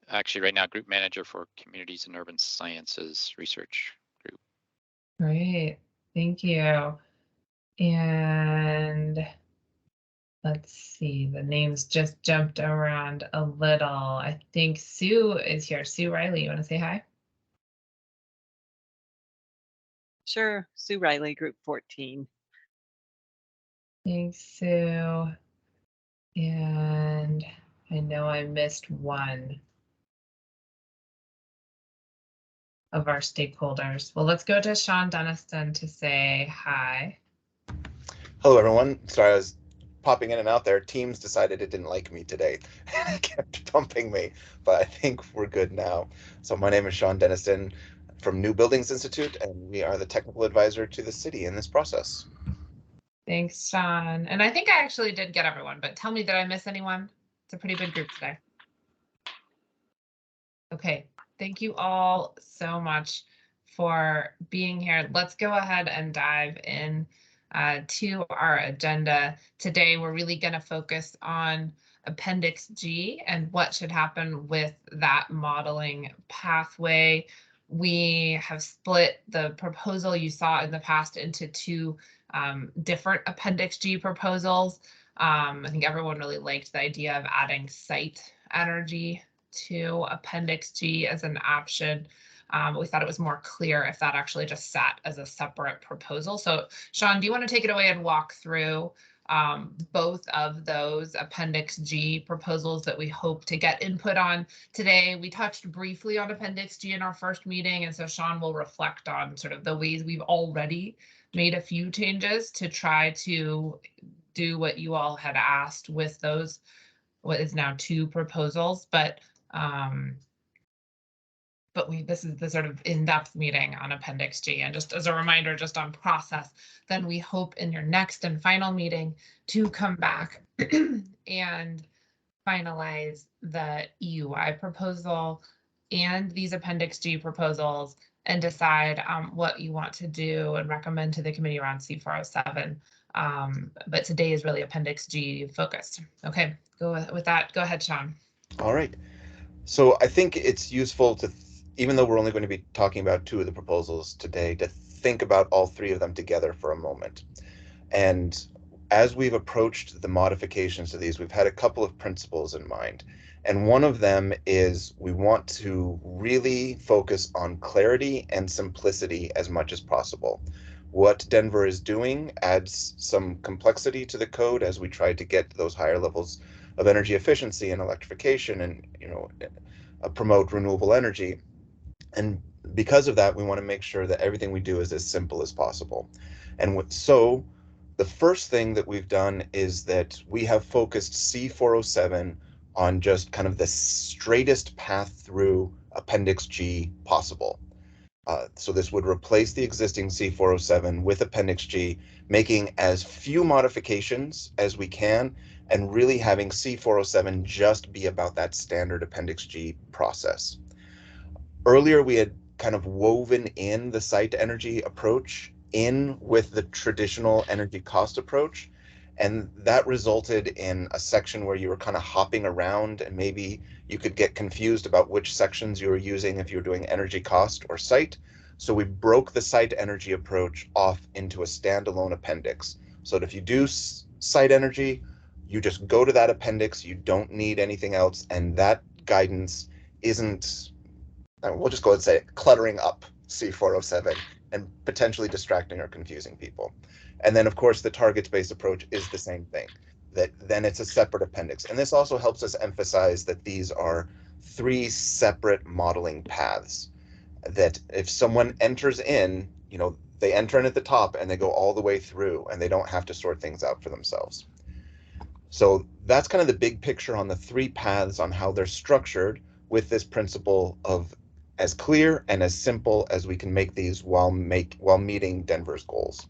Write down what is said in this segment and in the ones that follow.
Actually, right now, group manager for Communities and Urban Sciences Research Group. Great, thank you. And let's see, the names just jumped around a little. I think Sue is here. Sue Riley, you want to say hi? Sure, Sue Riley, Group 14. Thanks, Sue. And I know I missed one of our stakeholders. Well, let's go to Sean Dennison to say hi. Hello, everyone. Sorry, I was popping in and out there. Teams decided it didn't like me today and it kept bumping me, but I think we're good now. So my name is Sean Dennison from New Buildings Institute, and we are the technical advisor to the city in this process. Thanks, Sean. And I think I actually did get everyone, but tell me, did I miss anyone? It's a pretty big group today. Okay, thank you all so much for being here. Let's go ahead and dive in to our agenda. Today, we're really going to focus on Appendix G and what should happen with that modeling pathway. We have split the proposal you saw in the past into two different Appendix G proposals. I think everyone really liked the idea of adding site energy to Appendix G as an option. We thought it was more clear if that actually just sat as a separate proposal. So Sean, do you want to take it away and walk through both of those Appendix G proposals that we hope to get input on today? We touched briefly on Appendix G in our first meeting, and so Sean will reflect on sort of the ways we've already made a few changes to try to do what you all had asked with those, what is now two proposals, but this is the sort of in-depth meeting on Appendix G. And just as a reminder, just on process, then we hope in your next and final meeting to come back and finalize the EUI proposal and these Appendix G proposals and decide what you want to do and recommend to the committee around C407. But today is really Appendix G focused. Okay, with that, go ahead, Sean. All right. So I think it's useful to, even though we're only going to be talking about two of the proposals today, to think about all three of them together for a moment. And as we've approached the modifications to these, we've had a couple of principles in mind. And one of them is we want to really focus on clarity and simplicity as much as possible. What Denver is doing adds some complexity to the code as we try to get those higher levels of energy efficiency and electrification and, promote renewable energy. And because of that, we want to make sure that everything we do is as simple as possible. And so the first thing that we've done is that we have focused C407 on just kind of the straightest path through Appendix G possible. So this would replace the existing C407 with Appendix G, making as few modifications as we can, and really having C407 just be about that standard Appendix G process. Earlier, we had kind of woven in the site energy approach in with the traditional energy cost approach, and that resulted in a section where you were kind of hopping around, and maybe you could get confused about which sections you were using if you were doing energy cost or site. So we broke the site energy approach off into a standalone appendix, so that if you do site energy, you just go to that appendix, you don't need anything else, and that guidance isn't, we'll just go ahead and say it, cluttering up C407 and potentially distracting or confusing people. And then, of course, the targets-based approach is the same thing, that then it's a separate appendix. And this also helps us emphasize that these are three separate modeling paths, that if someone enters in, they enter in at the top and they go all the way through and they don't have to sort things out for themselves. So that's kind of the big picture on the three paths on how they're structured, with this principle of as clear and as simple as we can make these while meeting Denver's goals.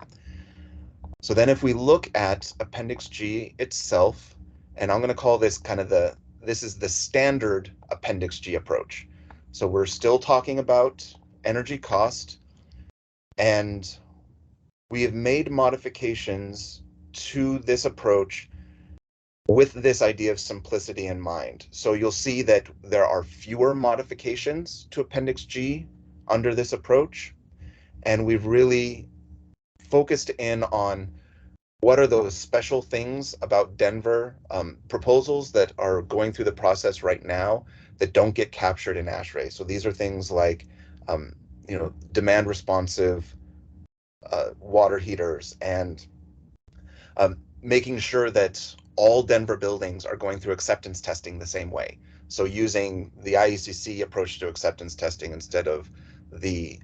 So then if we look at Appendix G itself, and I'm going to call this kind of this is the standard Appendix G approach. So we're still talking about energy cost, and we have made modifications to this approach with this idea of simplicity in mind. So you'll see that there are fewer modifications to Appendix G under this approach, and we've really focused in on what are those special things about Denver proposals that are going through the process right now that don't get captured in ASHRAE. So these are things like, demand responsive water heaters, and making sure that all Denver buildings are going through acceptance testing the same way. So using the IECC approach to acceptance testing instead of the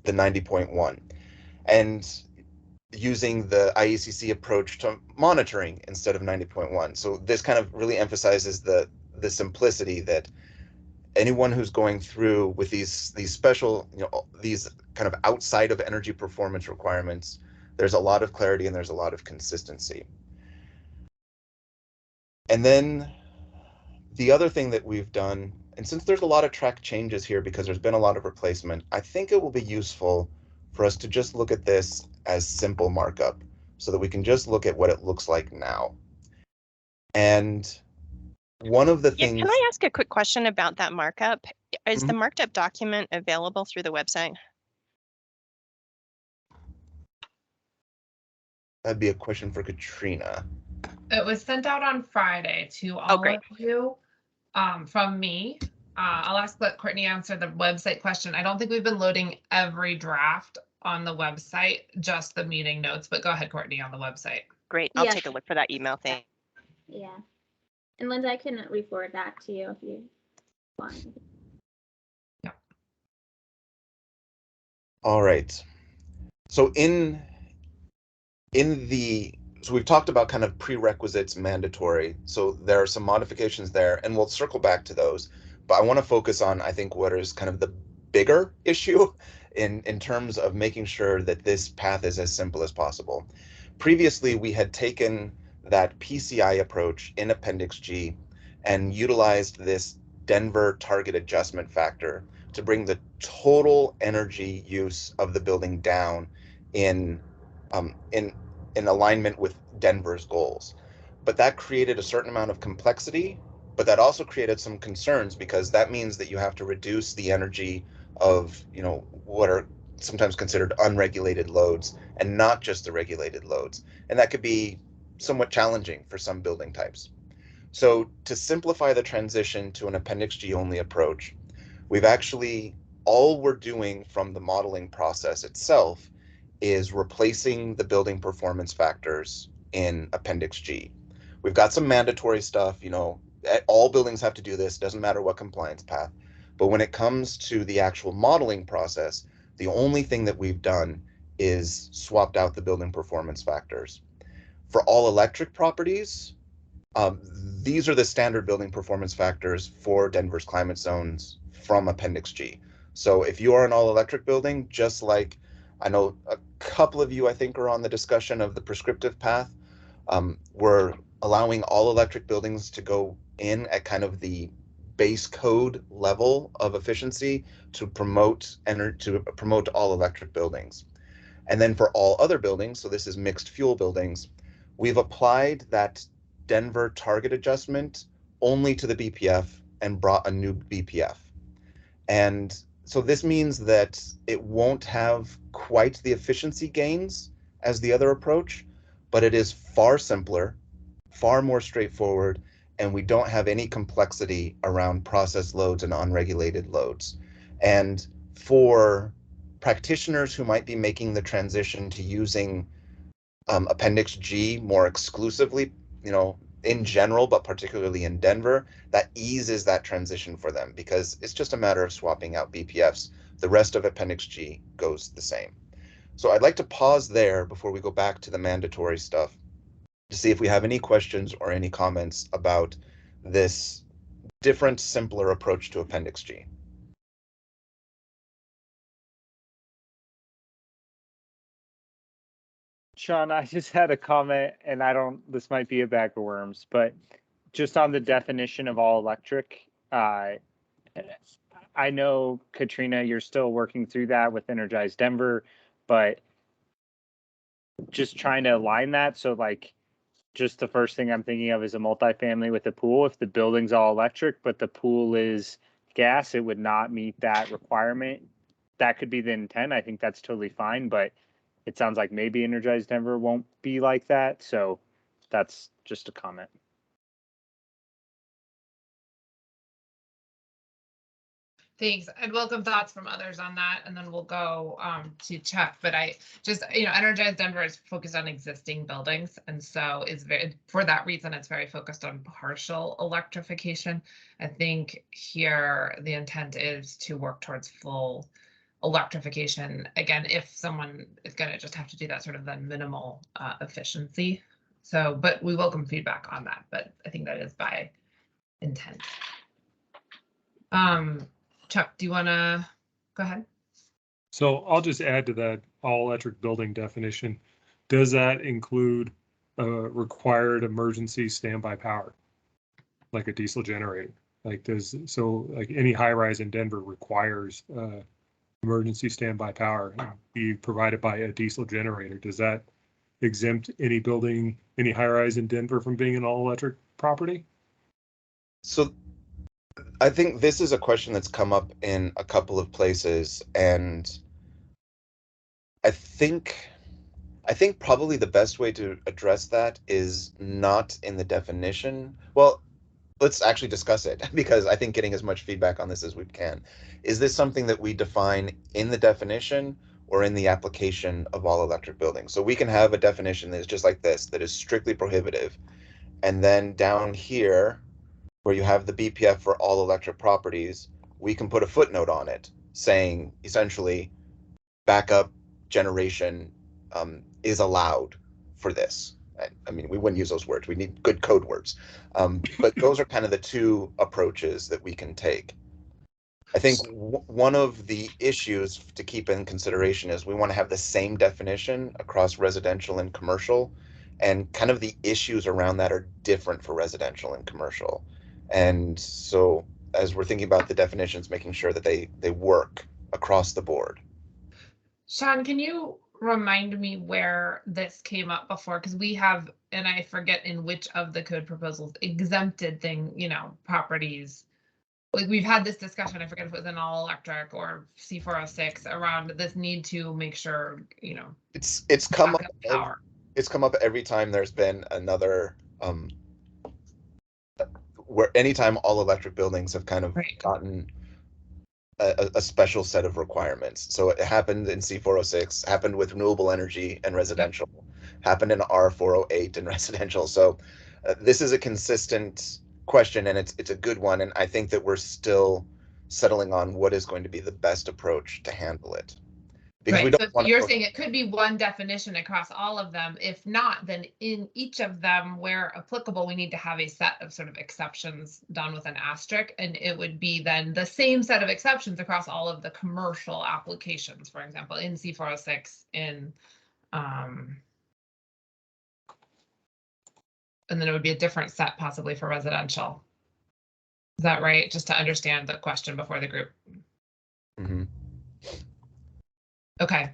90.1, and using the IECC approach to monitoring instead of 90.1. So this kind of really emphasizes the simplicity that anyone who's going through with these special, these kind of outside of energy performance requirements, there's a lot of clarity and there's a lot of consistency. And then the other thing that we've done, and since there's a lot of track changes here because there's been a lot of replacement, I think it will be useful for us to just look at this as simple markup so that we can just look at what it looks like now. And one of the things... Can I ask a quick question about that markup? Is the marked up document available through the website? That'd be a question for Katrina. It was sent out on Friday to all great. of you from me. I'll let Courtney answer the website question. I don't think we've been loading every draft on the website, just the meeting notes, but go ahead, Courtney, on the website. Great. I'll take a look for that email thing. Yeah. And Linda, I can re-forward that to you if you want. Yeah. All right. So so we've talked about kind of prerequisites, mandatory. So there are some modifications there, and we'll circle back to those. But I want to focus on, I think, what is kind of the bigger issue in terms of making sure that this path is as simple as possible. Previously, we had taken that PCI approach in Appendix G and utilized this Denver target adjustment factor to bring the total energy use of the building down in alignment with Denver's goals. But that created a certain amount of complexity, but that also created some concerns because that means that you have to reduce the energy of, what are sometimes considered unregulated loads and not just the regulated loads. And that could be somewhat challenging for some building types. So to simplify the transition to an Appendix G only approach, all we're doing from the modeling process itself is replacing the building performance factors in Appendix G. We've got some mandatory stuff, all buildings have to do this, doesn't matter what compliance path. But when it comes to the actual modeling process, the only thing that we've done is swapped out the building performance factors. For all electric properties, these are the standard building performance factors for Denver's climate zones from Appendix G. So if you are an all electric building, just like I know a couple of you, I think, are on the discussion of the prescriptive path, we're allowing all electric buildings to go in at kind of the base code level of efficiency to promote all electric buildings. And then for all other buildings, so this is mixed fuel buildings, we've applied that Denver target adjustment only to the Bpf and brought a new Bpf. And so this means that it won't have quite the efficiency gains as the other approach, but it is far simpler, far more straightforward, and we don't have any complexity around process loads and unregulated loads. And for practitioners who might be making the transition to using Appendix G more exclusively, in general, but particularly in Denver, that eases that transition for them because it's just a matter of swapping out Bpfs. The rest of Appendix G goes the same. So I'd like to pause there before we go back to the mandatory stuff to see if we have any questions or any comments about this different, simpler approach to Appendix G. Sean, I just had a comment, and this might be a bag of worms, but just on the definition of all electric, I know, Katrina, you're still working through that with Energize Denver, but just trying to align that. So like just the first thing I'm thinking of is a multifamily with a pool. If the building's all electric, but the pool is gas, it would not meet that requirement. That could be the intent. I think that's totally fine, but it sounds like maybe Energized Denver won't be like that. So that's just a comment. Thanks. I'd welcome thoughts from others on that, and then we'll go to Chuck. But I just, Energized Denver is focused on existing buildings, and so it's very, for that reason, it's very focused on partial electrification. I think here the intent is to work towards full electrification. Again, if someone is going to just have to do that sort of then minimal efficiency. So, but we welcome feedback on that. But I think that is by intent. Chuck, do you want to go ahead? So I'll just add to that all electric building definition. Does that include required emergency standby power, like a diesel generator? Like like any high rise in Denver requires emergency standby power be provided by a diesel generator. Does that exempt any building, any high rise in Denver from being an all electric property? So I think this is a question that's come up in a couple of places, and I think probably the best way to address that is not in the definition. Well, let's actually discuss it, because I think getting as much feedback on this as we can. Is this something that we define in the definition or in the application of all electric buildings? So we can have a definition that is just like this, that is strictly prohibitive. And then down here, where you have the BPF for all electric properties, we can put a footnote on it saying essentially backup generation is allowed for this. I mean, we wouldn't use those words. We need good code words. But those are kind of the two approaches that we can take. I think one of the issues to keep in consideration is we want to have the same definition across residential and commercial, and kind of the issues around that are different for residential and commercial. And so as we're thinking about the definitions, making sure that they work across the board. Sean, can you remind me where this came up before? Because we have, and I forget in which of the code proposals, exempted properties. Like we've had this discussion, I forget if it was an all electric or C406 around this need to make sure, it's come up power. It's come up every time there's been another where anytime all electric buildings have kind of gotten a special set of requirements. So it happened in C406, happened with renewable energy and residential, happened in R408 and residential. So this is a consistent question, and it's a good one. And I think that we're still settling on what is going to be the best approach to handle it. Because we don't so you're saying it could be one definition across all of them. If not, then in each of them, where applicable, we need to have a set of sort of exceptions done with an asterisk, and it would be then the same set of exceptions across all of the commercial applications, for example, in C406, and then it would be a different set possibly for residential. Is that right? Just to understand the question before the group. Mm-hmm. Okay.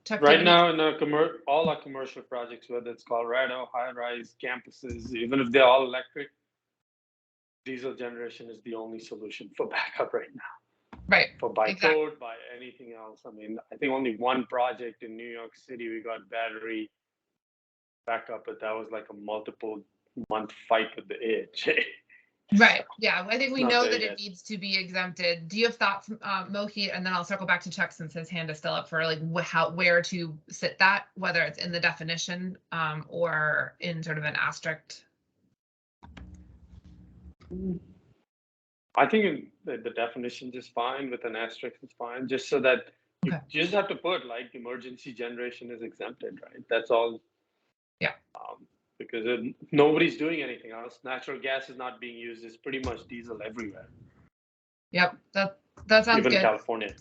Chuck, right now in all our commercial projects, whether it's Colorado, high-rise campuses, even if they're all electric, diesel generation is the only solution for backup right now. Right. For by code, by anything else. I mean, I think only one project in New York City we got battery backup, but that was like a multiple-month fight with the AHA. Right. Yeah, I think we know that it needs to be exempted. Do you have thoughts, Mohit? And then I'll circle back to Chuck since his hand is still up for like where to sit that, whether it's in the definition or in sort of an asterisk. I think the definition is fine, with an asterisk is fine, just so that you just have to put like emergency generation is exempted, right? That's all. Yeah. Because nobody's doing anything else. Natural gas is not being used. It's pretty much diesel everywhere. Yep, that sounds even good. Even California.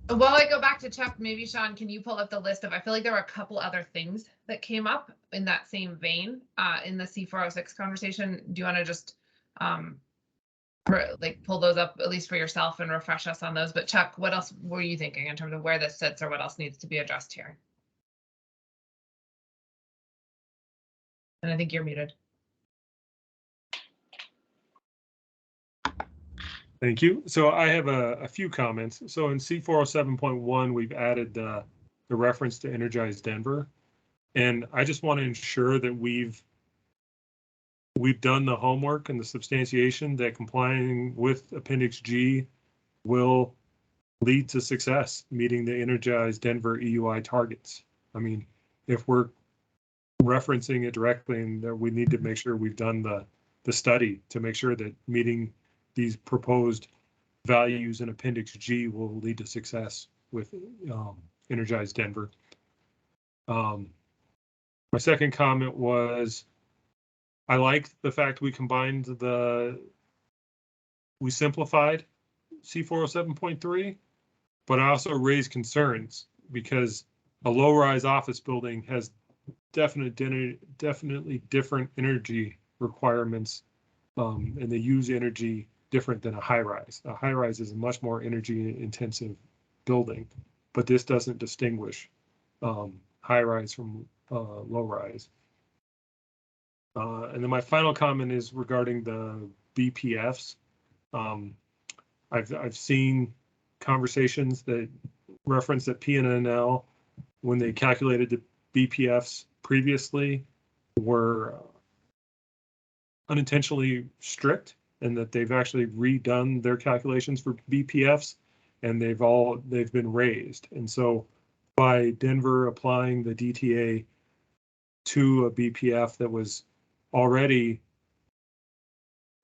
While I go back to Chuck, maybe Sean, can you pull up the list of? I feel like there were a couple other things that came up in that same vein in the C406 conversation. Do you want to just pull those up at least for yourself and refresh us on those? But Chuck, what else were you thinking in terms of where this sits or what else needs to be addressed here? And I think you're muted. Thank you. So I have a few comments. So in C407.1, we've added the reference to Energize Denver. And I just want to ensure that we've done the homework and the substantiation that complying with Appendix G will lead to success, meeting the Energize Denver EUI targets. I mean, if we're referencing it directly, and that we need to make sure we've done the study to make sure that meeting these proposed values in Appendix G will lead to success with Energize Denver. My second comment was, I like the fact we combined we simplified C407.3, but I also raised concerns because a low-rise office building has definitely different energy requirements, and they use energy different than a high-rise. A high-rise is a much more energy-intensive building, but this doesn't distinguish high-rise from low-rise. And then my final comment is regarding the Bpfs. I've seen conversations that reference that PNNL, when they calculated the Bpfs previously, were unintentionally strict, and that they've actually redone their calculations for Bpfs, and they've been raised. And so by Denver applying the DTA to a Bpf that was already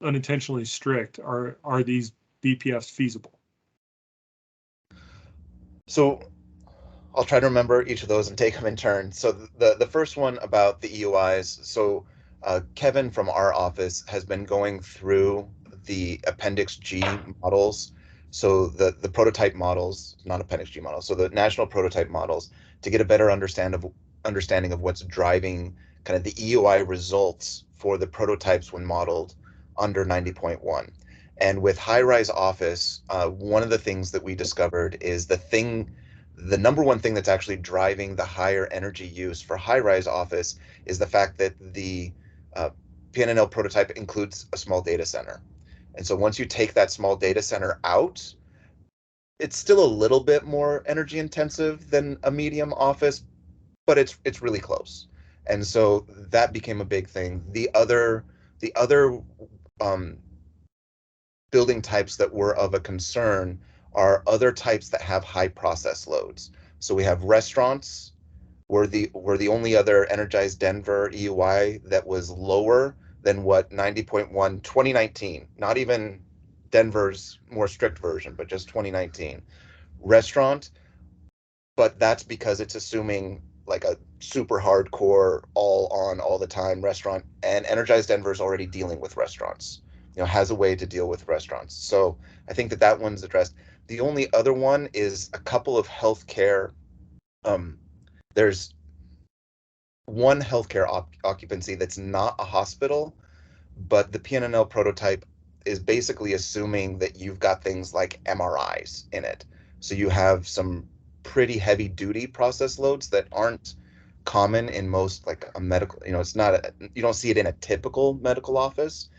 unintentionally strict, are these Bpfs feasible? So I'll try to remember each of those and take them in turn. So the first one about the EUIs. So Kevin from our office has been going through the Appendix G models. So the prototype models, not Appendix G models, so the national prototype models, to get a better understanding of what's driving kind of the EUI results for the prototypes when modeled under 90.1. And with high-rise office, one of the things that we discovered is the number one thing that's actually driving the higher energy use for high-rise office is the fact that the PNNL prototype includes a small data center. And so once you take that small data center out, it's still a little bit more energy intensive than a medium office, but it's really close. And so that became a big thing. The other building types that were of a concern are other types that have high process loads. So we have restaurants. We're the only other Energize Denver EUI that was lower than what 90.1 2019, not even Denver's more strict version, but just 2019 restaurant. But that's because it's assuming like a super hardcore, all on, all the time restaurant, and Energize Denver is already dealing with restaurants, has a way to deal with restaurants. So I think that one's addressed. The only other one is a couple of healthcare. There's one healthcare occupancy that's not a hospital, but the PNNL prototype is basically assuming that you've got things like MRIs in it. So you have some pretty heavy duty process loads that aren't common in most, like a medical, it's not, you don't see it in a typical medical office.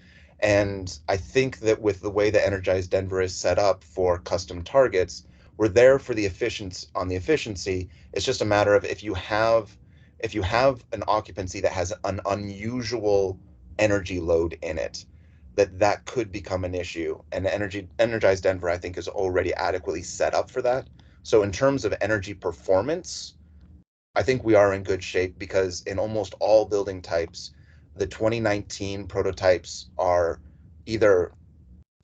And I think that with the way that Energize Denver is set up for custom targets, we're there for the efficiency. It's just a matter of if you have an occupancy that has an unusual energy load in it, that could become an issue. And Energize Denver, I think, is already adequately set up for that. So in terms of energy performance, I think we are in good shape, because in almost all building types, the 2019 prototypes are either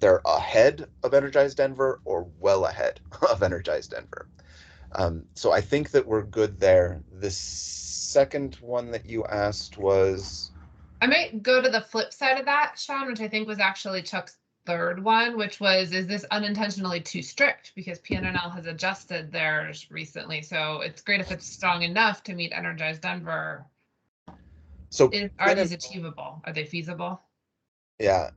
they're ahead of Energize Denver or well ahead of Energize Denver. So I think that we're good there. The second one that you asked was, I might go to the flip side of that, Sean, which I think was actually Chuck's third one, which was, is this unintentionally too strict? Because PNNL has adjusted theirs recently. So it's great if it's strong enough to meet Energize Denver. so Are these achievable? Are they feasible? Yeah,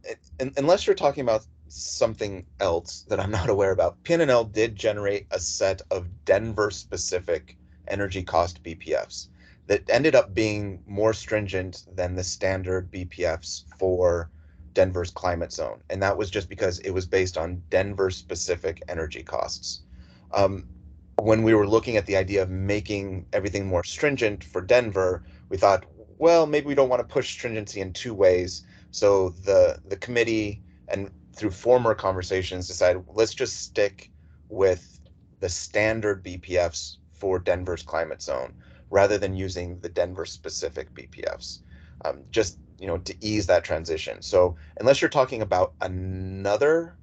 unless you're talking about something else that I'm not aware about, PNNL did generate a set of Denver-specific energy cost Bpfs. that ended up being more stringent than the standard BPFs for Denver's climate zone. And that was just because it was based on Denver-specific energy costs. When we were looking at the idea of making everything more stringent for Denver, we thought, well, maybe we don't want to push stringency in two ways. So the committee, and through former conversations, decided let's just stick with the standard BPFs for Denver's climate zone rather than using the Denver specific BPFs, just to ease that transition. So unless you're talking about another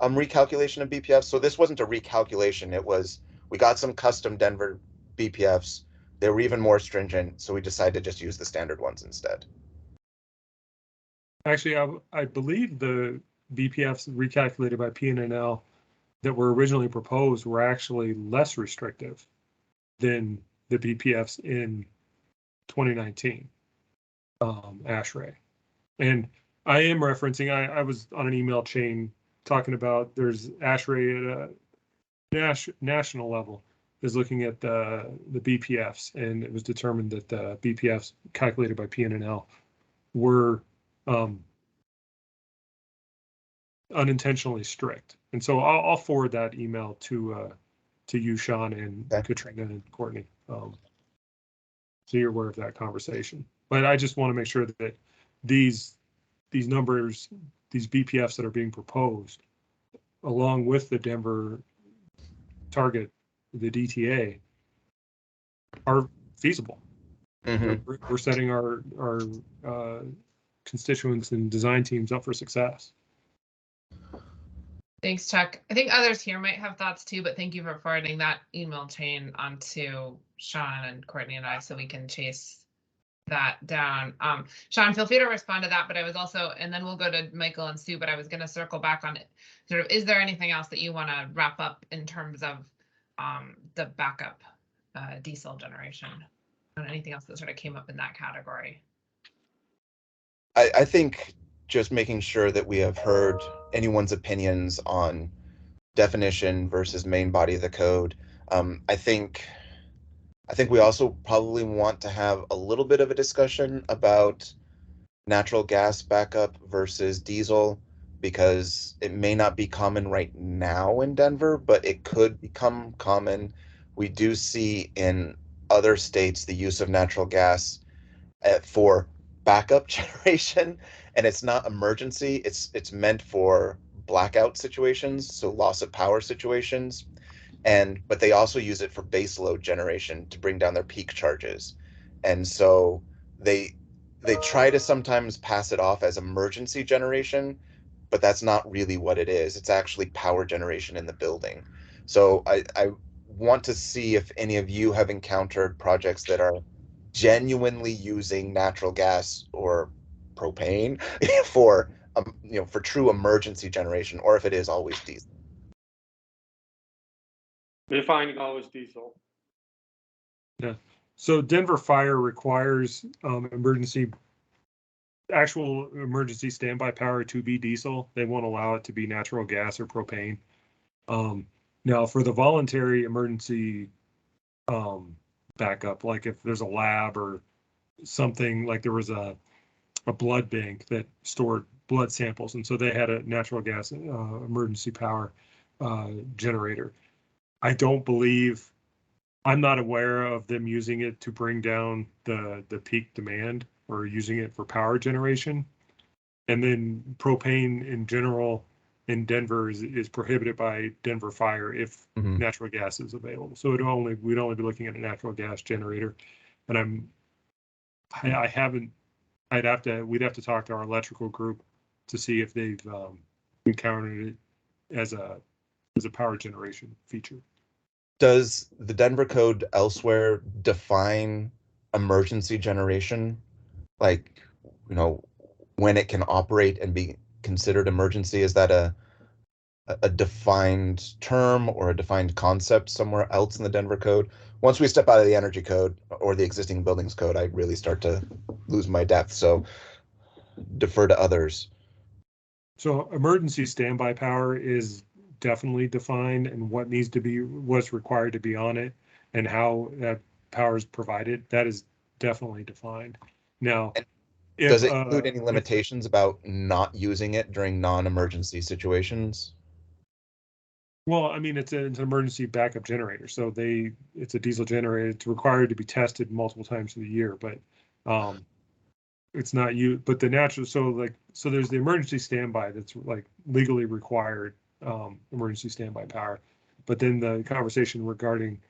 recalculation of BPFs, so this wasn't a recalculation, it was we got some custom Denver BPFs. They were even more stringent, so we decided to just use the standard ones instead. Actually, I believe the BPFs recalculated by PNNL that were originally proposed were actually less restrictive than the BPFs in 2019 ASHRAE. And I am referencing, I was on an email chain talking about there's ASHRAE at a national level is looking at the BPFs, and it was determined that the BPFs calculated by PNNL were unintentionally strict. And so I'll forward that email to you, Sean, and Katrina and Courtney, so you're aware of that conversation. But I just want to make sure that these numbers, these BPFs that are being proposed, along with the Denver target, the DTA, are feasible. Mm-hmm. We're setting our constituents and design teams up for success. Thanks, Chuck. I think others here might have thoughts too, but thank you for forwarding that email chain onto Sean and Courtney and I so we can chase that down. Sean, feel free to respond to that, but I was also, and then we'll go to Michael and Sue, but I was going to circle back on it. Sort of, is there anything else that you want to wrap up in terms of the backup diesel generation? And anything else that sort of came up in that category? I think just making sure that we have heard anyone's opinions on definition versus main body of the code. I think we also probably want to have a little bit of a discussion about natural gas backup versus diesel, because it may not be common right now in Denver, but it could become common. We do see in other states the use of natural gas for backup generation, and it's not emergency. It's meant for blackout situations, so loss of power situations. But they also use it for base load generation to bring down their peak charges. And so they try to sometimes pass it off as emergency generation, but that's not really what it is. It's actually power generation in the building. So I want to see if any of you have encountered projects that are genuinely using natural gas or propane for for true emergency generation, or if it is always diesel. We're finding always diesel. Yeah. So Denver Fire requires actual emergency standby power to be diesel. They won't allow it to be natural gas or propane. Now for the voluntary emergency backup, like if there's a lab or something, like there was a blood bank that stored blood samples, and so they had a natural gas emergency power generator. I don't believe, I'm not aware of them using it to bring down the peak demand or using it for power generation. And then propane in general in Denver is prohibited by Denver Fire if natural gas is available. So we'd only be looking at a natural gas generator. And we'd have to talk to our electrical group to see if they've encountered it as a power generation feature. Does the Denver code elsewhere define emergency generation? Like, when it can operate and be considered emergency? Is that a defined term or a defined concept somewhere else in the Denver code? Once we step out of the energy code or the existing buildings code, I really start to lose my depth. So defer to others. So emergency standby power is definitely defined, and what's required to be on it and how that power is provided. That is definitely defined. Now, And if, Does it include any if- limitations about not using it during non-emergency situations? Well, I mean, it's an emergency backup generator, so it's a diesel generator. It's required to be tested multiple times in the year, but it's not you. But the natural, so there's the emergency standby that's like legally required emergency standby power, but then the conversation regarding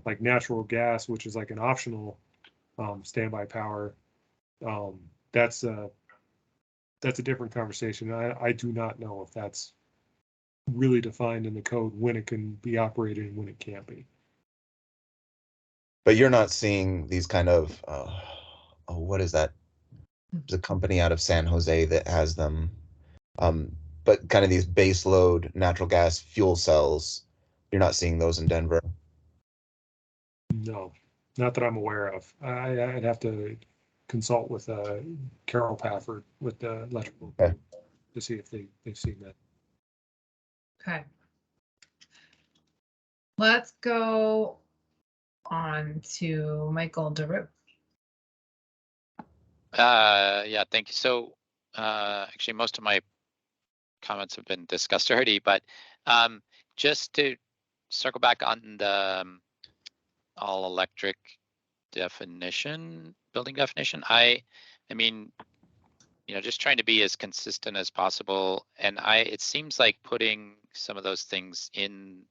like natural gas, which is like an optional standby power, that's a different conversation. I do not know if that's really defined in the code when it can be operated and when it can't be. But you're not seeing these kind of, what is that? There's a company out of San Jose that has them, but kind of these base load natural gas fuel cells. You're not seeing those in Denver. No, not that I'm aware of. I'd have to consult with Carol Pafford with the electrical Okay. to see if they've seen that. Okay. Let's go on to Michael DeRue. Yeah, thank you. So actually, most of my comments have been discussed already, but just to circle back on the all electric definition, building definition, I mean, just trying to be as consistent as possible. And it seems like putting some of those things in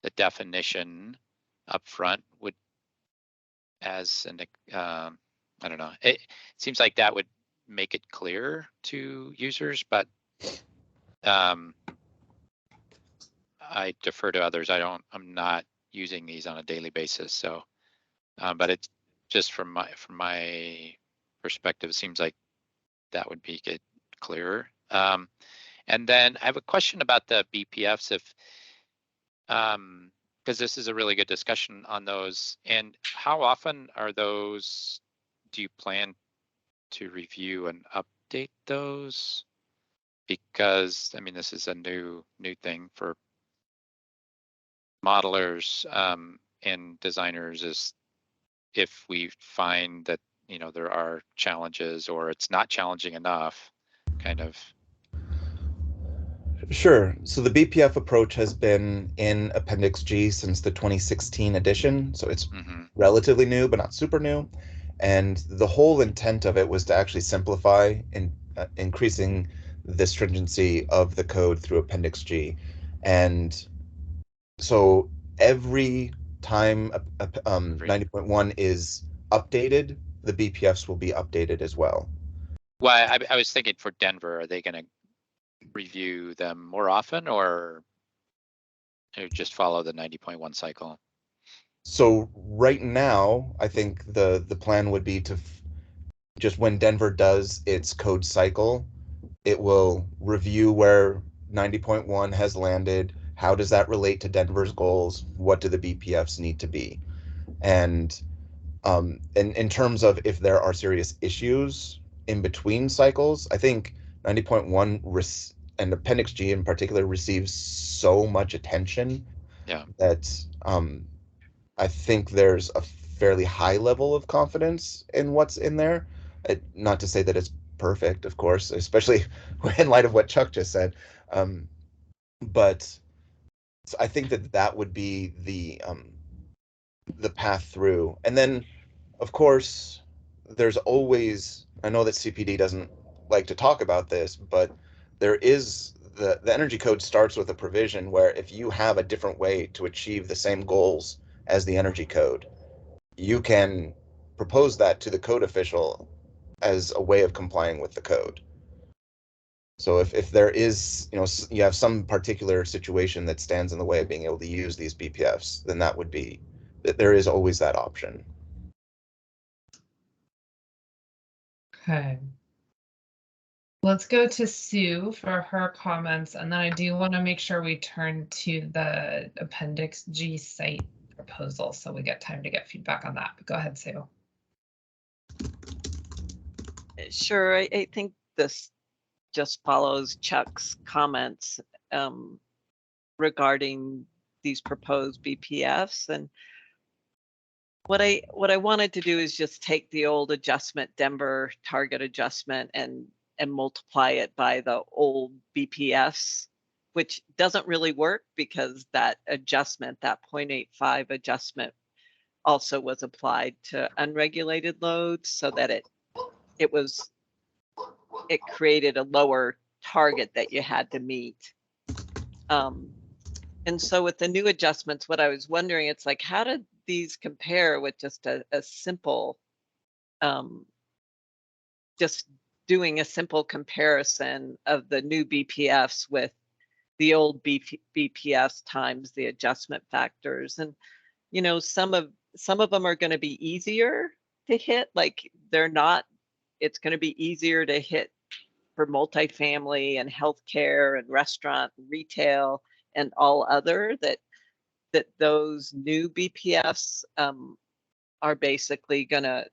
the definition up front would, as an, I don't know, it seems like that would make it clear to users, but I defer to others. I'm not using these on a daily basis. So, but it's just from my perspective, it seems like that would make it clearer. And then I have a question about the Bpfs, if because this is a really good discussion on those. And how often are those? Do you plan to review and update those? Because I mean, this is a new thing for modelers and designers. Is if we find that there are challenges or it's not challenging enough, kind of. Sure. So the BPF approach has been in Appendix G since the 2016 edition. So it's relatively new, but not super new. And the whole intent of it was to actually simplify and increasing the stringency of the code through Appendix G. And so every time 90.1 is updated, the BPFs will be updated as well. Well, I was thinking for Denver, are they going to review them more often or just follow the 90.1 cycle? So right now, I think the plan would be to just when Denver does its code cycle, it will review where 90.1 has landed. How does that relate to Denver's goals? What do the BPFs need to be? And in terms of if there are serious issues in between cycles, I think 90.1 and Appendix G in particular receives so much attention that I think there's a fairly high level of confidence in what's in there. Not to say that it's perfect, of course, especially in light of what Chuck just said. But I think that would be the path through. And then, of course, there's always, I know that CPD doesn't like to talk about this, but there is the energy code starts with a provision where if you have a different way to achieve the same goals as the energy code, you can propose that to the code official as a way of complying with the code. So if there is, you have some particular situation that stands in the way of being able to use these BPFs, then that would be, there is always that option. Okay. Let's go to Sue for her comments, and then I do want to make sure we turn to the Appendix G site proposal so we get time to get feedback on that. But go ahead, Sue. Sure, I think this just follows Chuck's comments regarding these proposed BPFs. And What I wanted to do is just take the old adjustment, Denver target adjustment, and multiply it by the old Bpfs, which doesn't really work because that adjustment, that 0.85 adjustment, also was applied to unregulated loads, so that it created a lower target that you had to meet. And so with the new adjustments, what I was wondering, it's like, how did these compare with just a simple, just doing a simple comparison of the new Bpfs with the old Bpfs times the adjustment factors? And, you know, some of them are going to be easier to hit, like it's going to be easier to hit for multifamily and healthcare and restaurant and retail and all other, that those new Bpfs are basically gonna,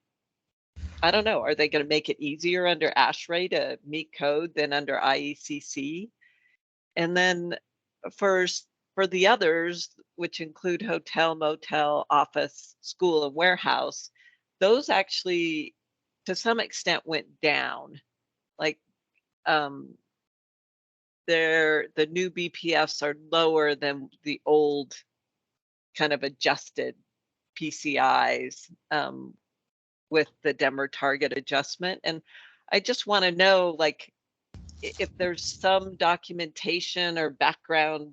I don't know, are they gonna make it easier under ASHRAE to meet code than under IECC? And then for the others, which include hotel, motel, office, school, and warehouse, those actually to some extent went down. Like the new Bpfs are lower than the old kind of adjusted PCIs with the Denver target adjustment. And I just want to know, like, if there's some documentation or background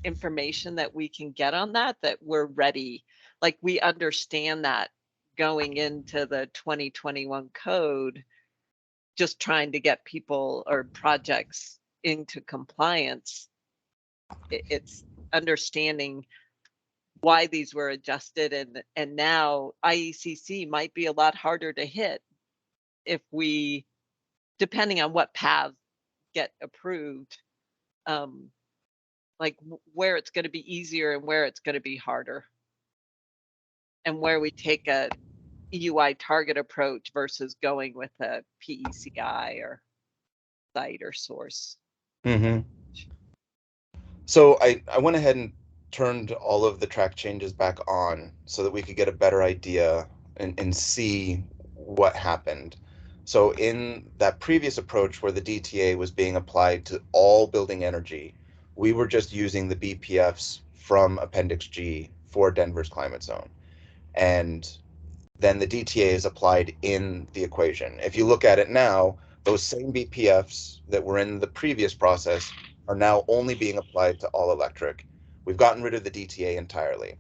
information that we can get on that we're ready, like we understand that going into the 2021 code, just trying to get people or projects into compliance. It's understanding why these were adjusted, and now IECC might be a lot harder to hit if we, depending on what paths get approved, like where it's going to be easier and where it's going to be harder, and where we take a EUI target approach versus going with a PECI or site or source. Mm-hmm. So I went ahead and turned all of the track changes back on so that we could get a better idea and see what happened. So in that previous approach where the DTA was being applied to all building energy, we were just using the Bpfs from Appendix G for Denver's climate zone. And then the DTA is applied in the equation. If you look at it now, those same Bpfs that were in the previous process are now only being applied to all electric. We've gotten rid of the DTA entirely.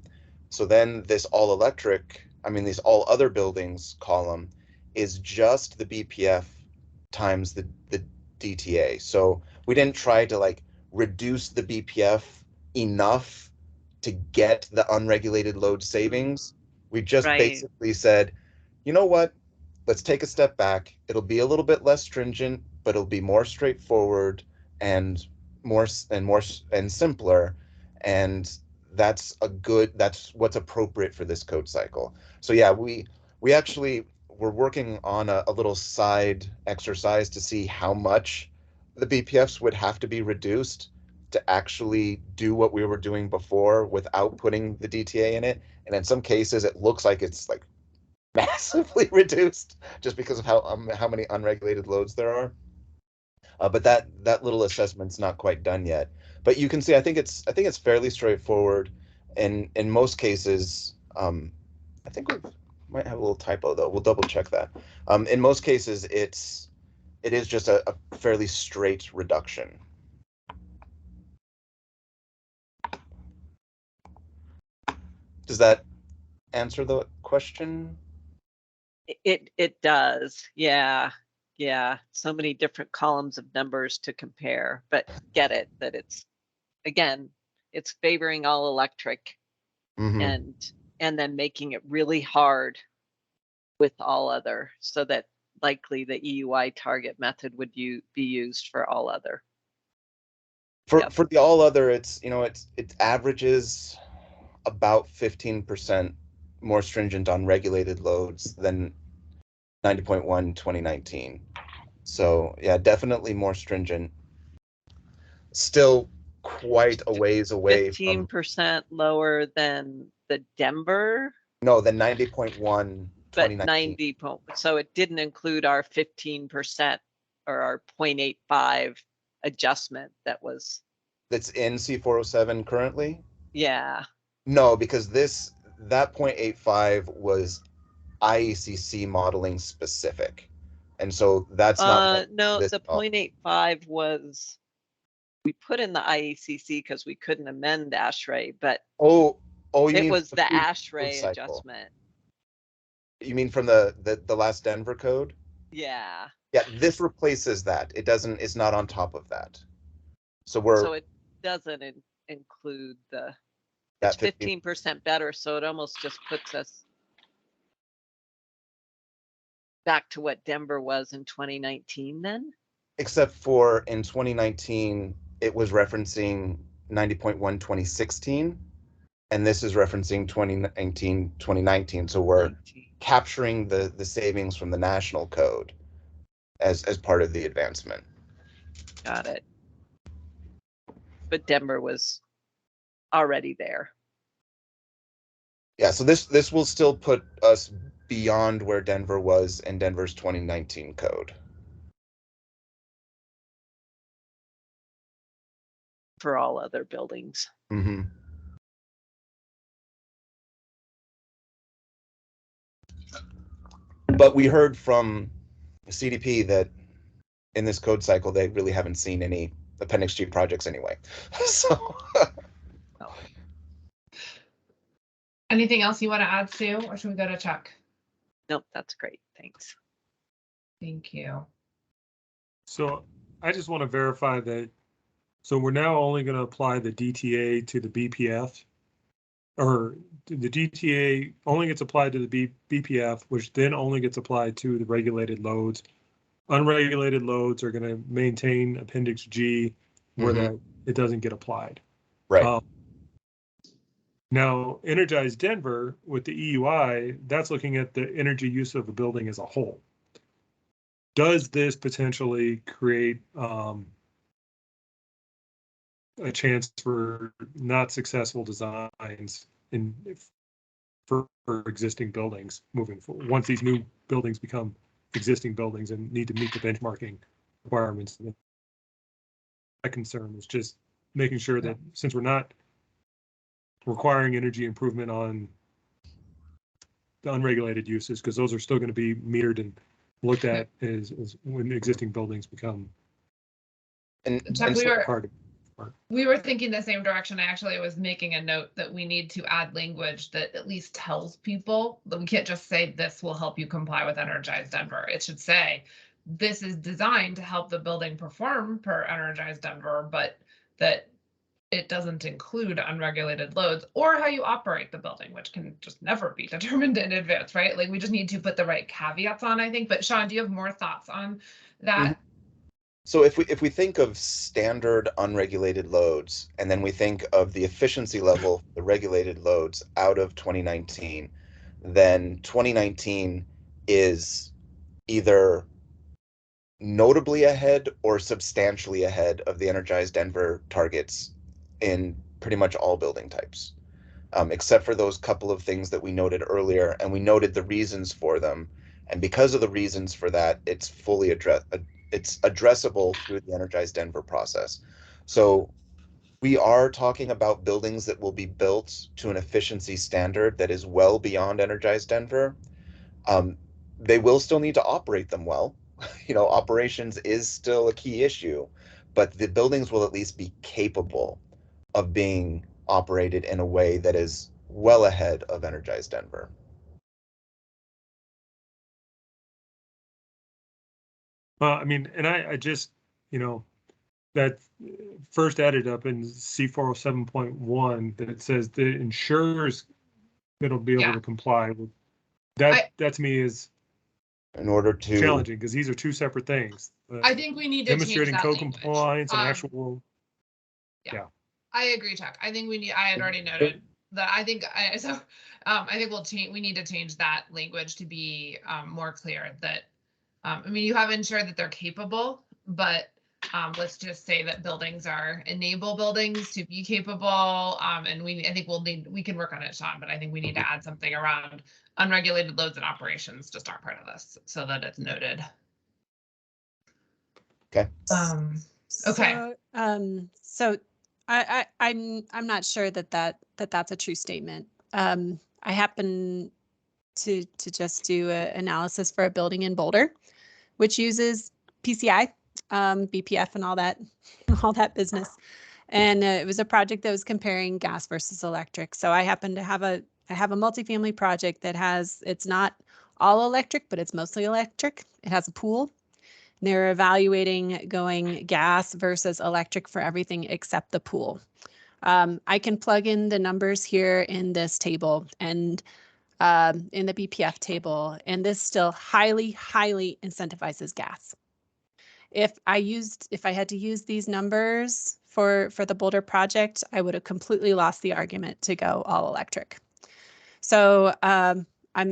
So then this all electric, these all other buildings column is just the Bpf times the DTA. So we didn't try to like reduce the Bpf enough to get the unregulated load savings. We just basically said, you know what, let's take a step back. It'll be a little bit less stringent, but it'll be more straightforward and more simpler. And that's what's appropriate for this code cycle. So yeah, we actually were working on a little side exercise to see how much the Bpfs would have to be reduced to actually do what we were doing before without putting the DTA in it. And in some cases, it looks like it's like massively reduced just because of how many unregulated loads there are. But that little assessment's not quite done yet. But you can see, I think it's fairly straightforward. And in most cases, I think we might have a little typo though. We'll double check that. In most cases, it is just a fairly straight reduction. Does that answer the question? It does. Yeah. So many different columns of numbers to compare, but get it that it's, again, it's favoring all electric, and then making it really hard with all other, so that likely the EUI target method would be used for all other. For the all other, it averages about 15% more stringent on regulated loads than 90.1 2019. So yeah, definitely more stringent. Still quite a ways away. 15% lower than the Denver No, the 90.1 but 2019. so it didn't include our 15% or our 0.85 adjustment that was, That's in C407 currently? yeah. No, because that 0.85 was IECC modeling specific. And so that's not No, this the model. 0.85 was, we put in the IECC because we couldn't amend ASHRAE, but Oh, you it mean was the food ASHRAE cycle. adjustment. You mean from the last Denver code? Yeah. Yeah, this replaces that. It's not on top of that. So So it doesn't include it's that 15% better, so it almost just puts us back to what Denver was in 2019 then? except for in 2019, it was referencing 90.1 2016, and this is referencing 2019. So we're 19. capturing the savings from the national code as part of the advancement. Got it. But Denver was already there. Yeah, so this will still put us beyond where Denver was in Denver's 2019 code. For all other buildings. Mm-hmm. But we heard from CDP that in this code cycle, they really haven't seen any Appendix G projects anyway. So. Anything else you want to add, Sue, or should we go to Chuck? Nope, that's great. Thanks. Thank you. So I just want to verify that. So we're now only going to apply the DTA to the BPF, or the DTA only gets applied to the BPF, which then only gets applied to the regulated loads. Unregulated loads are going to maintain Appendix G where that it doesn't get applied. Right. Now, Energize Denver with the EUI, that's looking at the energy use of a building as a whole. Does this potentially create a chance for not successful designs for existing buildings moving forward, once these new buildings become existing buildings and need to meet the benchmarking requirements? My concern is just making sure that since we're not requiring energy improvement on the unregulated uses, because those are still going to be metered and looked at as when existing buildings become Chuck, hard. We were thinking the same direction. I actually was making a note that we need to add language that at least tells people that we can't just say this will help you comply with Energize Denver. It should say this is designed to help the building perform per Energize Denver, but that it doesn't include unregulated loads or how you operate the building, which can just never be determined in advance, right? Like we just need to put the right caveats on, I think. But Sean, do you have more thoughts on that? So if we think of standard unregulated loads, and then we think of the efficiency level, the regulated loads out of 2019, then 2019 is either notably ahead or substantially ahead of the Energized Denver targets in pretty much all building types, except for those couple of things that we noted earlier, and we noted the reasons for them. And because of the reasons for that, it's fully addressable through the Energized Denver process. So we are talking about buildings that will be built to an efficiency standard that is well beyond Energized Denver. They will still need to operate them well. Operations is still a key issue, but the buildings will at least be capable of being operated in a way that is well ahead of Energized Denver. I mean, and I just, that first added up in C407.1 that it says the insurers that'll be able to comply with that. That to me is in order to challenging because these are two separate things. I think we need to demonstrating change that code language. compliance and actual. Yeah, I agree, Chuck. I think I had already noted that. I think we need to change that language to be more clear that. I mean, you have ensured that they're capable, but Let's just say that buildings are enable buildings to be capable. And I think we can work on it, Sean, but I think we need to add something around unregulated loads and operations to start part of this so that it's noted. Okay. Okay. So I'm not sure that's a true statement. I happen to just do an analysis for a building in Boulder, which uses PCI, Bpf, and all that business. And it was a project that was comparing gas versus electric. So I happen to have a multifamily project that it's not all electric, but it's mostly electric. It has a pool. They're evaluating going gas versus electric for everything except the pool. I can plug in the numbers here in this table and in the Bpf table, and this still highly, highly incentivizes gas. If I had to use these numbers for the Boulder project, I would have completely lost the argument to go all electric. So I'm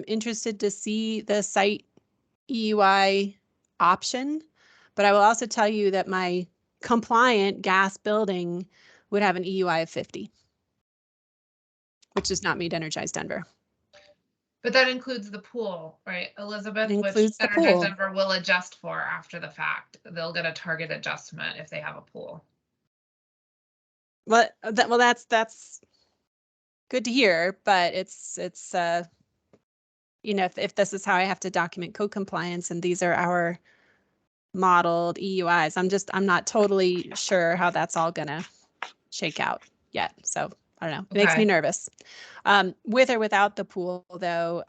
interested to see the site EUI option, but I will also tell you that my compliant gas building would have an EUI of 50, which does not meet Energize Denver. But that includes the pool, right, Elizabeth? It includes which the Energize pool. Denver will adjust for after the fact. They'll get a target adjustment if they have a pool. Well, that's good to hear, but it's you know, if this is how I have to document code compliance and these are our modeled EUIs, I'm not totally sure how that's all gonna shake out yet. So I don't know. It makes me nervous. With or without the pool, though,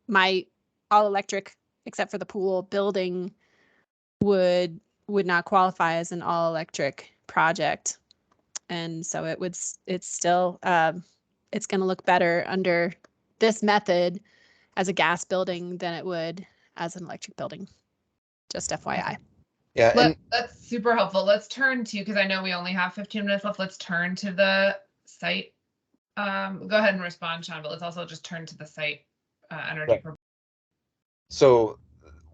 my all electric, except for the pool building, would not qualify as an all electric project, and so it's still it's going to look better under this method as a gas building than it would as an electric building. Just FYI. Yeah, that's super helpful. Let's turn to, because I know we only have 15 minutes left. Let's turn to the site. Go ahead and respond, Sean, but let's also just turn to the site energy. Right. So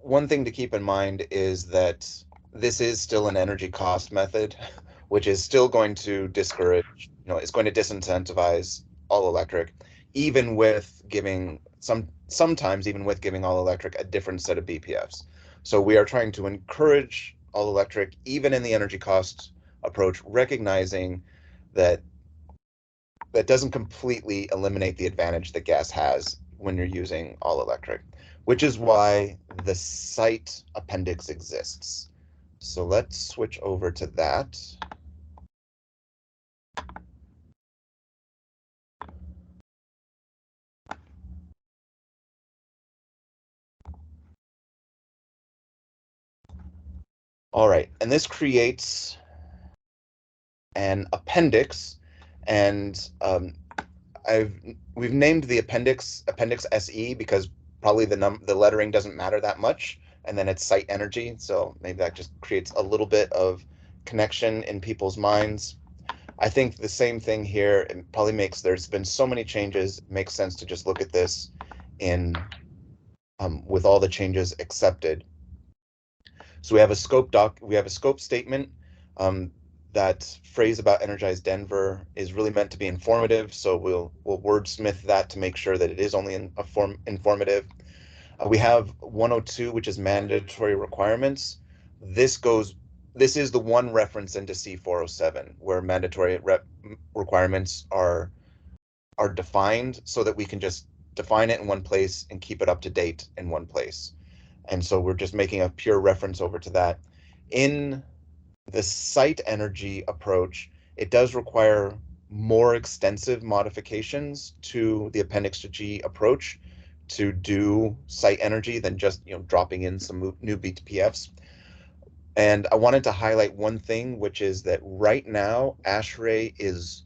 one thing to keep in mind is that this is still an energy cost method, which is still going to discourage, it's going to disincentivize all electric, even with giving sometimes even with giving all electric a different set of Bpfs. So we are trying to encourage all electric, even in the energy cost approach, recognizing that that doesn't completely eliminate the advantage that gas has when you're using all electric, which is why the site appendix exists. So let's switch over to that. All right, and this creates an appendix, and we've named the appendix SE because probably the lettering doesn't matter that much, and then it's site energy, so maybe that just creates a little bit of connection in people's minds. I think the same thing here. It probably there's been so many changes, it makes sense to just look at this in with all the changes accepted. So we have a scope statement. That phrase about Energize Denver is really meant to be informative, so we'll wordsmith that to make sure that it is only informative. We have 102, which is mandatory requirements. This is the one reference into C407 where mandatory requirements are defined, so that we can just define it in one place and keep it up to date in one place. And so we're just making a pure reference over to that. In the site energy approach, it does require more extensive modifications to the Appendix G approach to do site energy than just dropping in some new Bpfs. And I wanted to highlight one thing, which is that right now ASHRAE is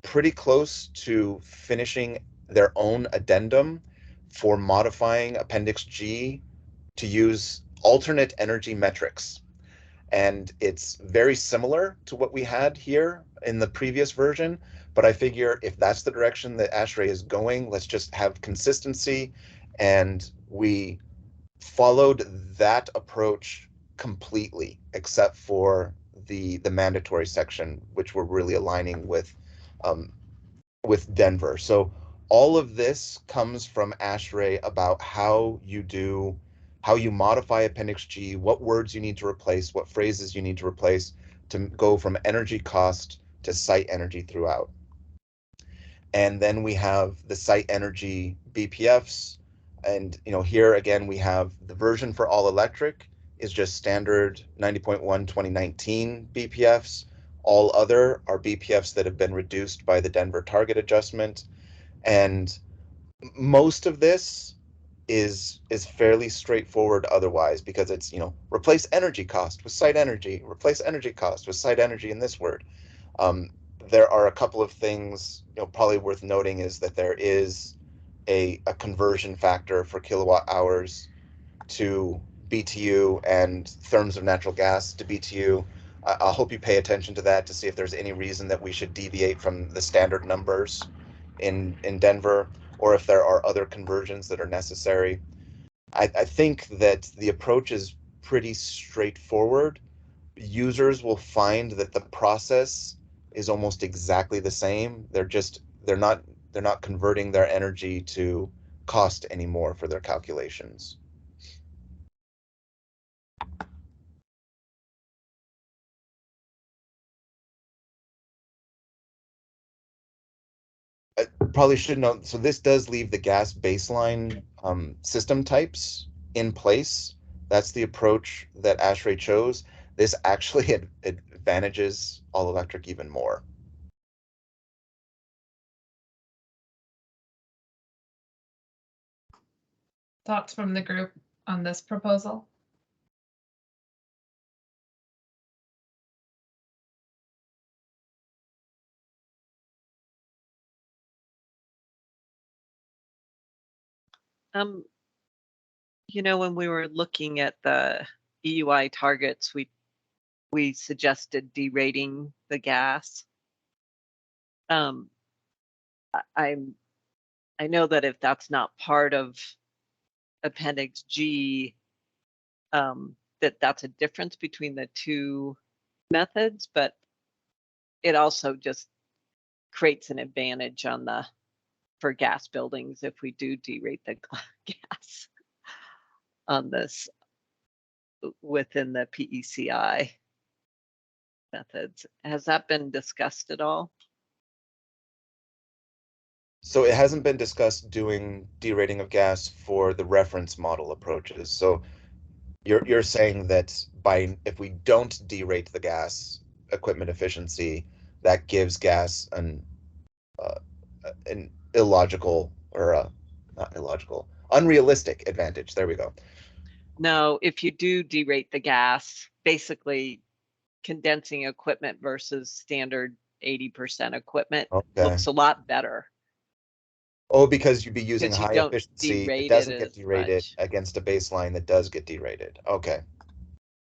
pretty close to finishing their own addendum for modifying Appendix G to use alternate energy metrics. And it's very similar to what we had here in the previous version, but I figure if that's the direction that ASHRAE is going, let's just have consistency. And we followed that approach completely, except for the mandatory section, which we're really aligning with Denver. So all of this comes from ASHRAE about how you modify Appendix G, what words you need to replace, what phrases you need to replace to go from energy cost to site energy throughout. And then we have the site energy BPFs. And here again, we have the version for all electric is just standard 90.1 2019 BPFs. All other are BPFs that have been reduced by the Denver target adjustment. And most of this is fairly straightforward otherwise, because it's, replace energy cost with site energy, replace energy cost with site energy in this word. There are a couple of things probably worth noting is that there is a conversion factor for kilowatt hours to BTU and therms of natural gas to BTU. I hope you pay attention to that to see if there's any reason that we should deviate from the standard numbers in Denver, or if there are other conversions that are necessary. I think that the approach is pretty straightforward. Users will find that the process is almost exactly the same. They're not converting their energy to cost anymore for their calculations. I probably should note, so this does leave the gas baseline system types in place. That's the approach that ASHRAE chose. This actually advantages all electric even more. Thoughts from the group on this proposal? When we were looking at the EUI targets, we suggested derating the gas. I know that if that's not part of Appendix G, that's a difference between the two methods, but it also just creates an advantage for gas buildings if we do derate the gas on this within the PECI methods. Has that been discussed at all? So it hasn't been discussed doing derating of gas for the reference model approaches. So you're saying that if we don't derate the gas equipment efficiency, that gives gas an illogical, or not illogical, unrealistic advantage. There we go. No, if you do derate the gas, basically condensing equipment versus standard 80% equipment looks a lot better. Oh, because you'd be using Because you high don't efficiency, derate it doesn't it get as derated much. against a baseline that does get derated. Okay.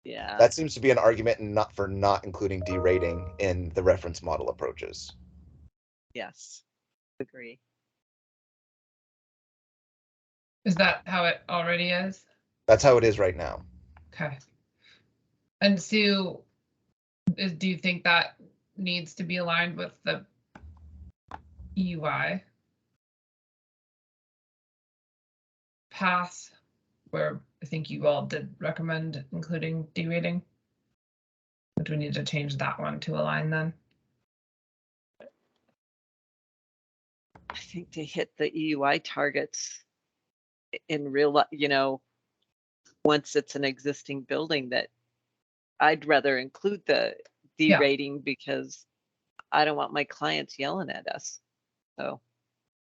Yeah. That seems to be an argument not including derating in the reference model approaches. Yes, agree. Is that how it already is? That's how it is right now. Okay. And Sue, do you think that needs to be aligned with the EUI path, where I think you all did recommend including derating? But we need to change that one to align then? I think to hit the EUI targets in real life, once it's an existing building, that I'd rather include the derating because I don't want my clients yelling at us. So,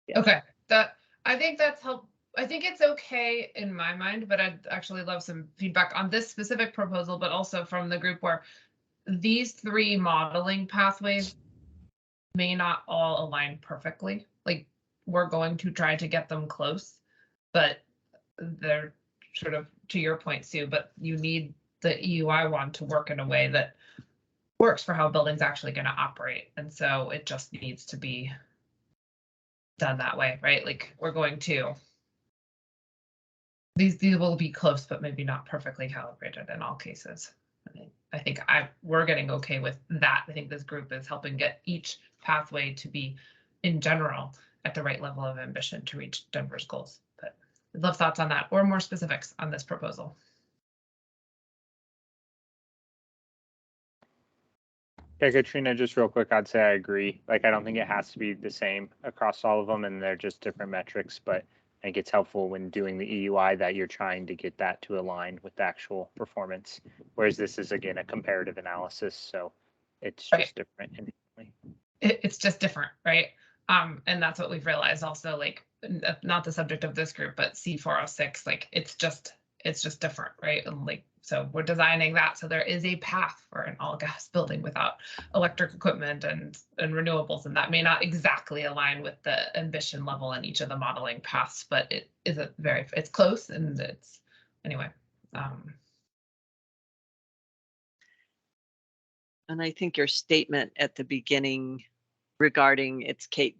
yeah. Okay, I think that's helpful. I think it's okay in my mind, but I'd actually love some feedback on this specific proposal, but also from the group where these three modeling pathways may not all align perfectly. Like, we're going to try to get them close, but they're sort of, to your point, Sue, but you need the EUI one to work in a way that works for how building's actually going to operate. And so it just needs to be done that way, right? Like, we're going to these will be close, but maybe not perfectly calibrated in all cases. I think we're getting okay with that. I think this group is helping get each pathway to be, in general, at the right level of ambition to reach Denver's goals. But I'd love thoughts on that or more specifics on this proposal. Yeah, Katrina, just real quick, I'd say I agree. Like, I don't think it has to be the same across all of them, and they're just different metrics, but I think it's helpful when doing the EUI that you're trying to get that to align with the actual performance. Whereas this is, again, a comparative analysis, so it's just different. It's just different, right? And that's what we've realized also, like, not the subject of this group, but C406, like, it's just different, right? And like, so we're designing that so there is a path for an all gas building without electric equipment and renewables, and that may not exactly align with the ambition level in each of the modeling paths, but it is it's close, and it's anyway. And I think your statement at the beginning regarding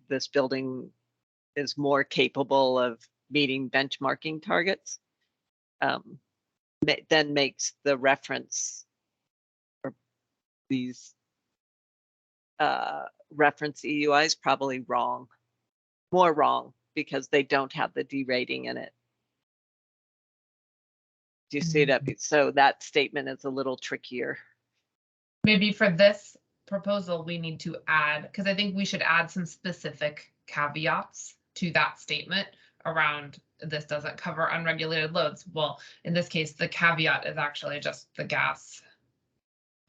this building is more capable of meeting benchmarking targets, then makes the reference or these reference EUIs probably more wrong because they don't have the D rating in it. Do you see that? So that statement is a little trickier. Maybe for this proposal, we need to add, because I think we should add some specific caveats to that statement around this doesn't cover unregulated loads. Well, in this case, the caveat is actually just the gas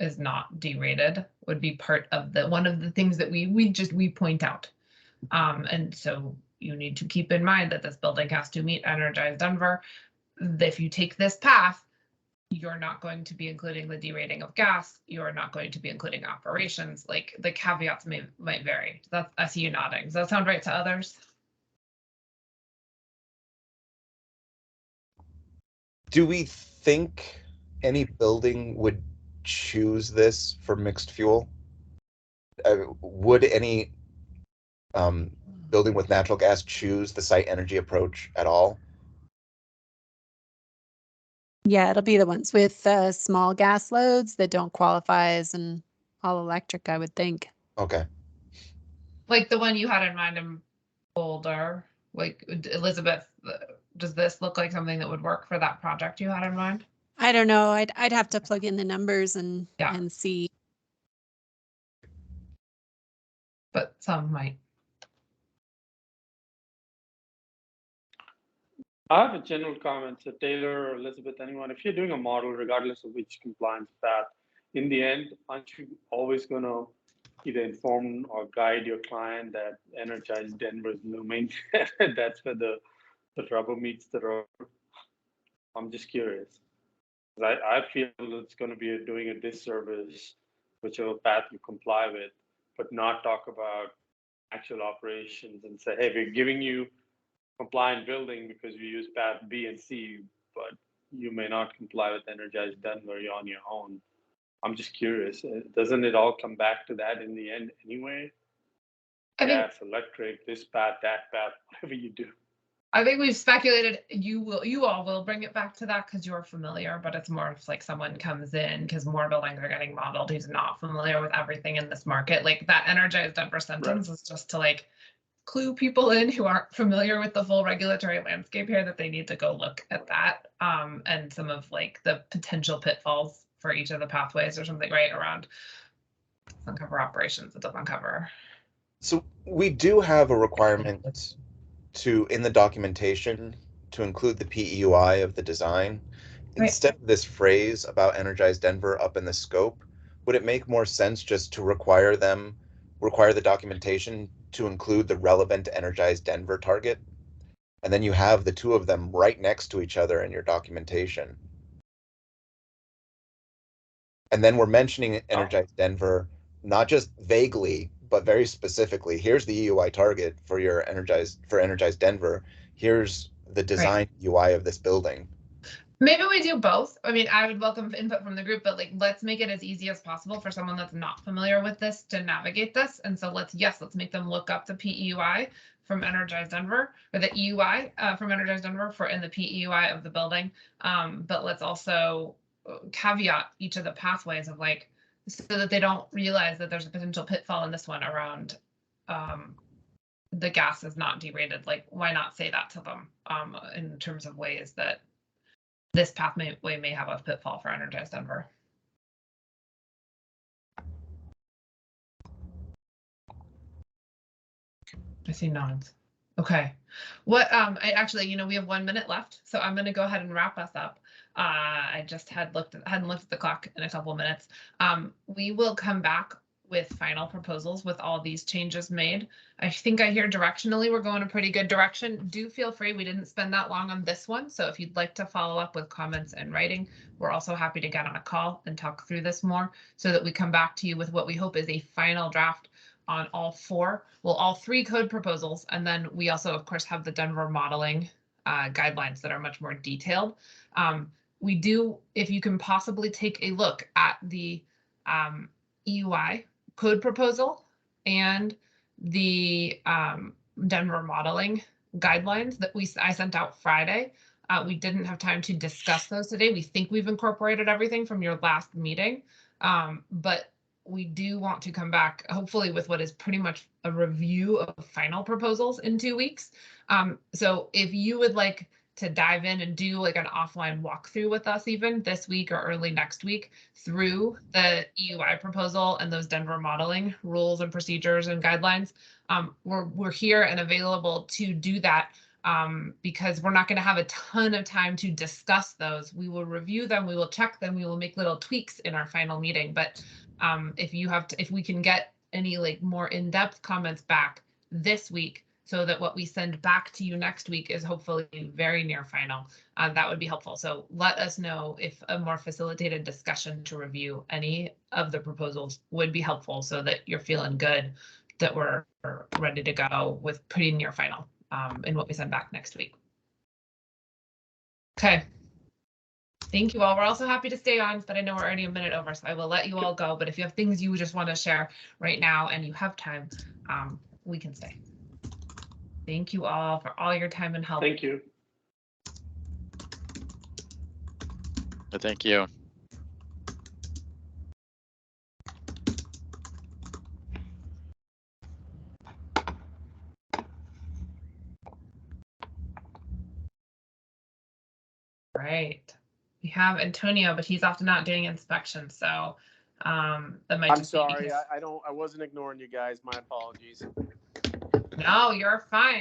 is not derated would be part of one of the things that we point out. And so you need to keep in mind that this building has to meet Energize Denver. If you take this path, you're not going to be including the derating of gas. You're not going to be including operations. Like, the caveats might vary. I see you nodding. Does that sound right to others? Do we think any building would choose this for mixed fuel? Would any building with natural gas choose the site energy approach at all? Yeah, it'll be the ones with small gas loads that don't qualify as an all electric, I would think. Okay. Like the one you had in mind in Boulder, like Elizabeth, does this look like something that would work for that project you had in mind? I don't know. I'd have to plug in the numbers and see. But some might. I have a general comment. So Taylor or Elizabeth, anyone, if you're doing a model, regardless of which compliance path, in the end, aren't you always going to either inform or guide your client that Energize Denver is looming? That's where the rubber meets the road. I'm just curious. I feel it's going to be doing a disservice, whichever path you comply with, but not talk about actual operations and say, hey, we're giving you compliant building because we use path B and C, but you may not comply with Energize Denver on your own. I'm just curious. Doesn't it all come back to that in the end anyway? Gas, electric, this path, that path, whatever you do. I think we've speculated you all will bring it back to that because you're familiar, but it's more of like someone comes in because more buildings are getting modeled who's not familiar with everything in this market. Like that Energize Denver sentence is just to like clue people in who aren't familiar with the full regulatory landscape here that they need to go look at that and some of like the potential pitfalls for each of the pathways or something, right? Around it doesn't cover operations, it doesn't cover. So we do have a requirement in the documentation to include the PEUI of the design. Instead of this phrase about Energize Denver up in the scope, would it make more sense just to require the documentation to include the relevant Energize Denver target? And then you have the two of them right next to each other in your documentation. And then we're mentioning Energize Denver, not just vaguely, but very specifically. Here's the EUI target for Energize Denver. Here's the design UI of this building. Maybe we do both. I mean, I would welcome input from the group, but like, let's make it as easy as possible for someone that's not familiar with this to navigate this. And so let's make them look up the PEUI from Energize Denver, or the EUI from Energize Denver for in the PEUI of the building. But let's also caveat each of the pathways of like, so that they don't realize that there's a potential pitfall in this one around the gas is not derated. Like, why not say that to them in terms of ways that this pathway may have a pitfall for Energize Denver. I see nods. Okay. What I actually, we have 1 minute left, so I'm going to go ahead and wrap us up. I just hadn't looked at the clock in a couple of minutes. We will come back with final proposals with all these changes made. I think I hear directionally we're going a pretty good direction. Do feel free, we didn't spend that long on this one, so if you'd like to follow up with comments and writing, we're also happy to get on a call and talk through this more so that we come back to you with what we hope is a final draft on all three code proposals. And then we also, of course, have the Denver modeling guidelines that are much more detailed. We do, if you can possibly take a look at the EUI code proposal and the Denver modeling guidelines that I sent out Friday. We didn't have time to discuss those today. We think we've incorporated everything from your last meeting, but we do want to come back hopefully with what is pretty much a review of final proposals in 2 weeks. So if you would like to dive in and do like an offline walkthrough with us even this week or early next week through the EUI proposal and those Denver modeling rules and procedures and guidelines, we're here and available to do that because we're not going to have a ton of time to discuss those. We will review them, we will check them, we will make little tweaks in our final meeting. But if we can get any like more in-depth comments back this week, so that what we send back to you next week is hopefully very near final. That would be helpful. So let us know if a more facilitated discussion to review any of the proposals would be helpful so that you're feeling good that we're ready to go with pretty near final in what we send back next week. Okay. Thank you all. We're also happy to stay on, but I know we're already a minute over, so I will let you all go. But if you have things you just want to share right now and you have time, we can stay. Thank you all for all your time and help. Thank you. Thank you. Right. We have Antonio, but he's often not doing inspections, so that might. I'm sorry. I wasn't ignoring you guys. My apologies. No, you're fine.